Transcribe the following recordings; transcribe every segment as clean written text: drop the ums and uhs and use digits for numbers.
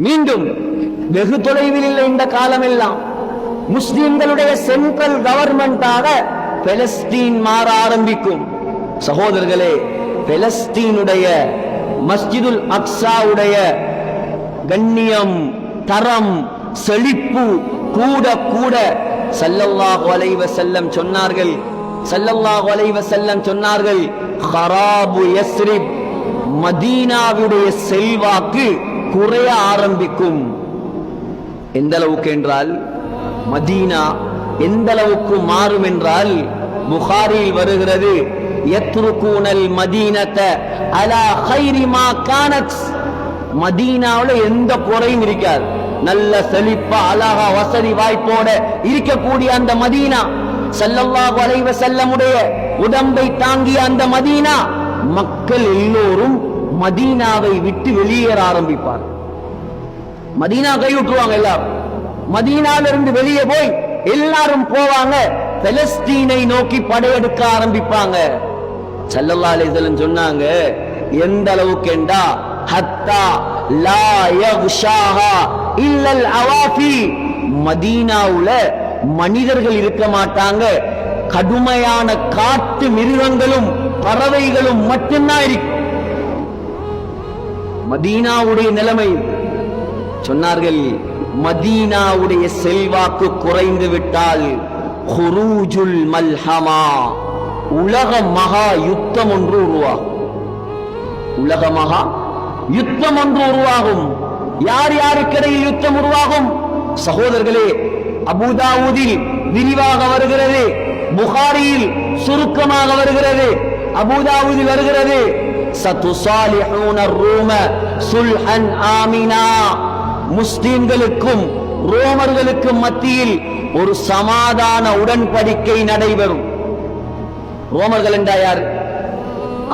மீண்டும் வெகு தொலைவில் இல்லை இந்த காலமெல்லாம் முஸ்லிம்களுடைய சென்ட்ரல் கவர்மெண்டாக பெலஸ்தீன் மாற ஆரம்பிக்கும். சகோதரர்களே, பெலஸ்தீனுடைய மஸ்ஜிதுல் அக்ஸாவுடைய கண்ணியம், தரம், செழிப்பு கூட கூட ஸல்லல்லாஹு அலைஹி வஸல்லம் சொன்னார்கள், ஸல்லல்லாஹு அலைஹி வஸல்லம் சொன்னார்கள், ஹராபு யஸ்ரிப், மதீனாவுடைய செல்வாக்கு குறைய ஆரம்பிக்கும். எந்த அளவுக்கு என்றால், மதீனா எந்த அளவுக்கு மாறும் என்றால், புகாரில் வருகிறது, யத்ருகூனல் மதீனத அலா கைரி மா கானத், மதீனாவுல எந்த குறையும் இருக்காது. நல்ல செழிப்பா அழகா வசதி வாய்ப்போட இருக்கக்கூடிய அந்த மதீனா, ஸல்லல்லாஹு அலைஹி வஸல்லமுடைய உடம்பை தாங்கிய அந்த மதீனா, மக்கள் எல்லோரும் மதீனாவை விட்டு வெளியேற ஆரம்பிப்பார். மதீனா கைவிட்டுருவாங்க. எல்லாரும் மதீனாவிலிருந்து வெளியே போய் எல்லாரும் போவாங்க, பெலஸ்தீனை நோக்கி படையெடுக்க ஆரம்பிப்பாங்க. ஸல்லல்லாஹு அலைஹி வஸல்லம் சொன்னாங்க, எந்த அளவுக்கு என்றா, ஹத்தா லா யக்ஷாஹா இல்லல் அவாஃபி, மதீனாவுல மனிதர்கள் இருக்க மாட்டாங்க, கடுமையான காட்டு மிருகங்களும் பறவைகளும் மட்டும்தான் இருக்கும். மதீனாவுடைய நிலைமை சொன்னார்கள், மதீனாவுடைய செல்வாக்கு குறைந்து விட்டால் ஹுரூஜுல் மல்ஹமா, உலக மகா யுத்தம் ஒன்று உருவாகும். உலக மகா யுத்தம் ஒன்று உருவாகும். யார் யாருக்கிடையில் யுத்தம் உருவாகும்? சகோதரர்களே, அபூதாவூதில் விரிவாக வருகிறது, புகாரியில் சுருக்கமாக வருகிறது. அபூதாவூதில் வருகிறது, சதுசாலிஹூன ரூம சுல்ஹன் ஆமினா, முஸ்லிம்களுக்கும் ரோமர்களுக்கும் மத்தியில் ஒரு சமாதான உடன்படிக்கை நடைபெறும். ரோமர்கள் என்றா யார்?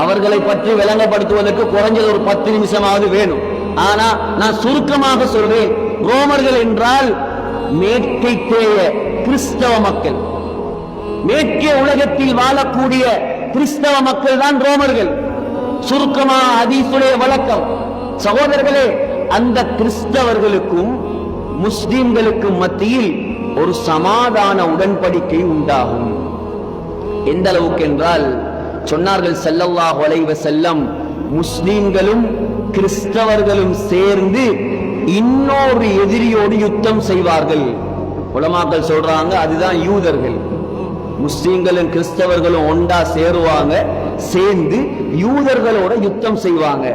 அவர்களை பற்றி விளங்கப்படுத்துவதற்கு குறைஞ்சது ஒரு 10 நிமிஷமாவது வேணும். ஆனா நான் சுருக்கமாக சொல்றேன், ரோமர்கள் என்றால் மேற்கைத்தேய கிறிஸ்தவ மக்கள், மேற்கே உலகத்தில் வாழக்கூடிய கிறிஸ்தவ மக்கள் தான் ரோமர்கள். சுருக்கமாக ஹதீஸுடைய வழக்கம். சகோதரர்களே, அந்த கிறிஸ்தவர்களுக்கும் முஸ்லிம்களுக்கும் மத்தியில் ஒரு சமாதான உடன்படிக்கை உண்டாகும். எந்த அளவுக்கு என்றால், சொன்னார்கள் ஸல்லல்லாஹு அலைஹி வஸல்லம், முஸ்லிம்களும் கிறிஸ்தவர்களும் சேர்ந்து இன்னொரு எதிரியோடு யுத்தம் செய்வார்கள். உலமாக்கள் சொல்றாங்க, அதுதான் யூதர்கள். முஸ்லிம்களும் கிறிஸ்தவர்களும் ஒன்றா சேருவாங்க, சேர்ந்து யூதர்களோட யுத்தம் செய்வாங்க.